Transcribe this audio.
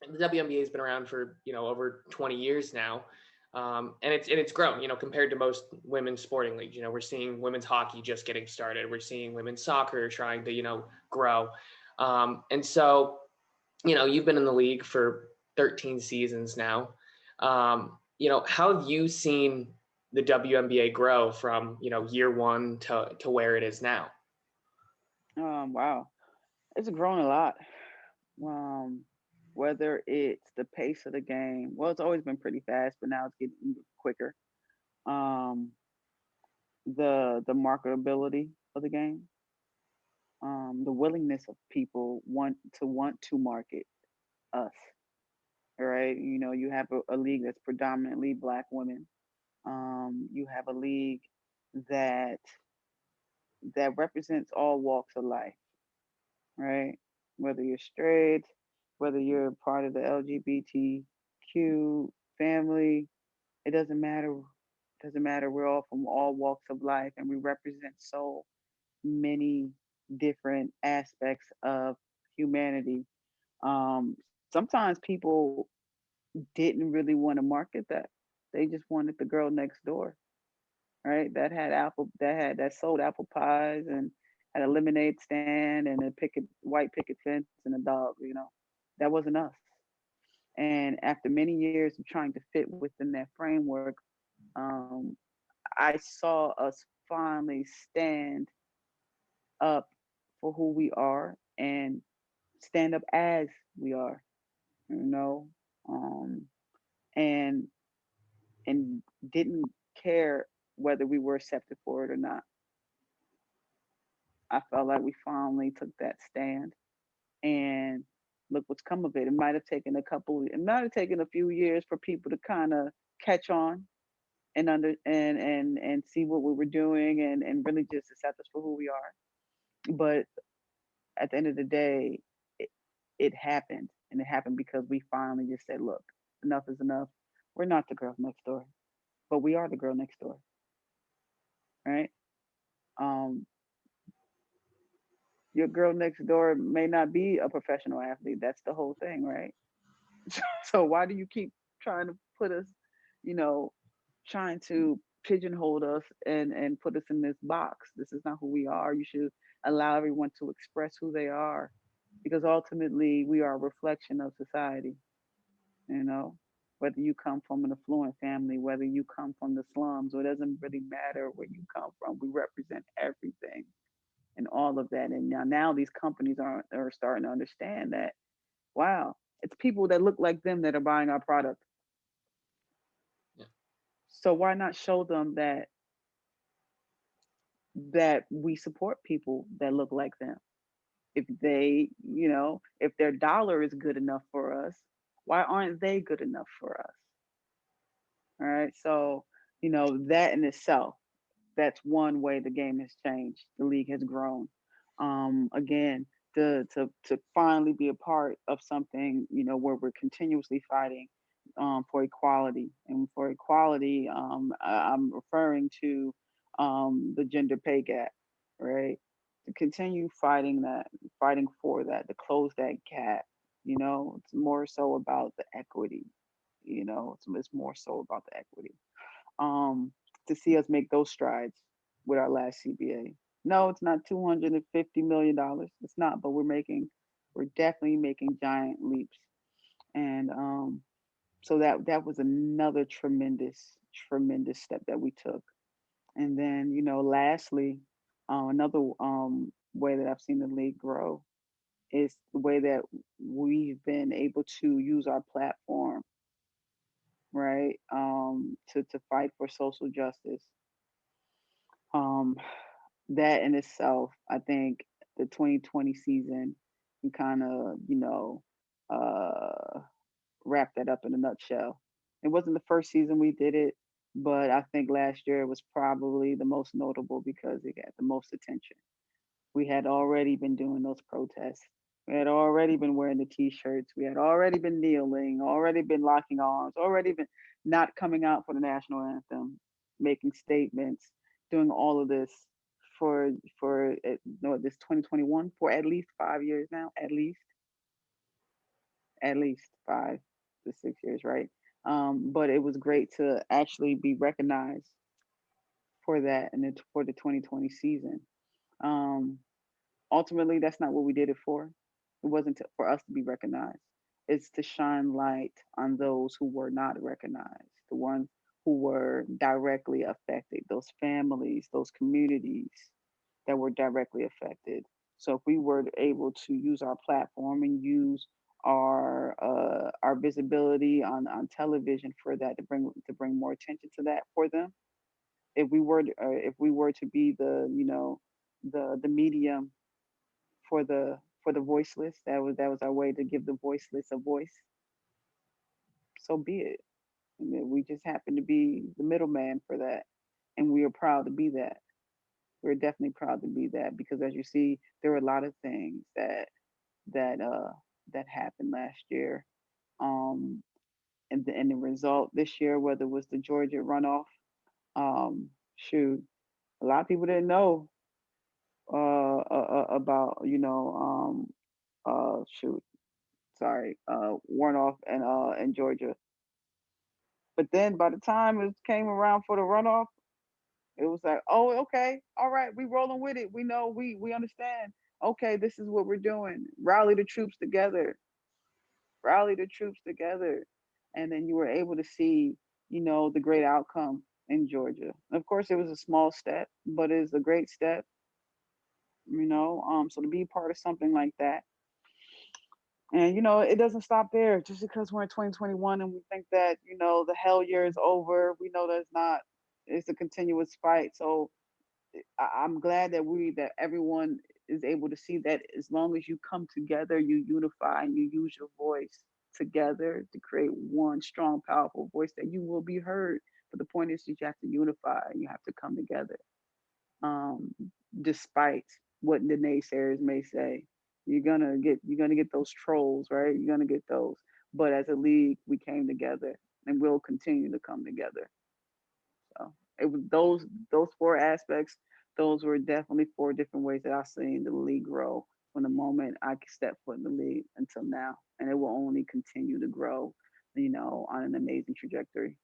The WNBA has been around for over 20 years now, and it's grown. Compared to most women's sporting leagues, we're seeing women's hockey just getting started. We're seeing women's soccer trying to grow, and so you've been in the league for 13 seasons now. How have you seen the WNBA grow from year one to where it is now? Wow, it's grown a lot. Um, whether it's the pace of the game, well, it's always been pretty fast, but now it's getting even quicker. Um, the marketability of the game, the willingness of people want to market us. All right, you have a league that's predominantly black women. You have a league that that represents all walks of life, right? Whether you're straight, whether you're part of the LGBTQ family, it doesn't matter. Doesn't matter. We're all from all walks of life, and we represent so many different aspects of humanity. Sometimes people didn't really want to market that; they just wanted the girl next door, right? That sold apple pies and had a lemonade stand and a white picket fence and a dog. That wasn't us. And after many years of trying to fit within that framework, um, I saw us finally stand up for who we are and stand up as we are. You know, um, and and didn't care whether we were accepted for it or not. I felt like we finally took that stand, and look what's come of it. It might have taken a few years for people to kind of catch on and and see what we were doing and really just accept us for who we are. But at the end of the day, it, it happened, and it happened because we finally just said, "Look, enough is enough. We're not the girl next door, but we are the girl next door, right?" Um, your girl next door may not be a professional athlete. That's the whole thing, right? So why do you keep trying to put us, you know, trying to pigeonhole us and put us in this box? This is not who we are. You should allow everyone to express who they are, because ultimately we are a reflection of society. You know, whether you come from an affluent family, whether you come from the slums, or it doesn't really matter where you come from. We represent everything and all of that. And now these companies are starting to understand that. Wow, it's people that look like them that are buying our product. Yeah. So why not show them that we support people that look like them? If if their dollar is good enough for us, why aren't they good enough for us? All right. So, that in itself, that's one way the game has changed. The league has grown. Again, to finally be a part of something, where we're continuously fighting for equality. And for equality, I'm referring to the gender pay gap, right? To continue fighting for that, to close that gap. It's more so about the equity. It's more so about the equity. Um, to see us make those strides with our last CBA. No, it's not $250 million. It's not, but we're definitely making giant leaps. And so that was another tremendous step that we took. And then, lastly, another way that I've seen the league grow is the way that we've been able to use our platform, right, to fight for social justice. Um, that in itself, I think the 2020 season can kind of, uh, wrap that up in a nutshell. It wasn't the first season we did it, but I think last year was probably the most notable because it got the most attention. We had already been doing those protests. We had already been wearing the t-shirts. We had already been kneeling, already been locking arms, already been not coming out for the national anthem, making statements, doing all of this for no, this 2021 for at least 5 years now, at least. at least 5 to 6 years, right? But it was great to actually be recognized for that and for the 2020 season. Um, Ultimately, that's not what we did it for. It wasn't for us to be recognized. It's to shine light on those who were not recognized, the ones who were directly affected, those families, those communities that were directly affected. So if we were able to use our platform and use our visibility on television for that to bring more attention to that for them, if we were to be the the medium for the voiceless. That was our way to give the voiceless a voice. So be it. And then we just happen to be the middleman for that, and we are proud to be that. We're definitely proud to be that because, as you see, there were a lot of things that uh that happened last year. Um, and the result this year, whether it was the Georgia runoff, shoot, a lot of people didn't know about shoot, sorry, Warnoff and Georgia. But then by the time it came around for the runoff, it was like, oh, okay, all right, we rolling with it. We know, we understand. Okay, this is what we're doing. Rally the troops together. Rally the troops together. And then you were able to see, the great outcome in Georgia. Of course, it was a small step, but it's a great step. So to be part of something like that. And it doesn't stop there. Just because we're in 2021 and we think that the hell year is over, we know that's not. It's a continuous fight. So I'm glad that everyone is able to see that as long as you come together, you unify and you use your voice together to create one strong, powerful voice, that you will be heard. But the point is, that you have to unify and you have to come together, um, despite what the naysayers may say. You're gonna get those trolls, right? You're gonna get those. But as a league, we came together, and we'll continue to come together. So it was those four aspects. Those were definitely four different ways that I've seen the league grow from the moment I stepped foot in the league until now, and it will only continue to grow, on an amazing trajectory.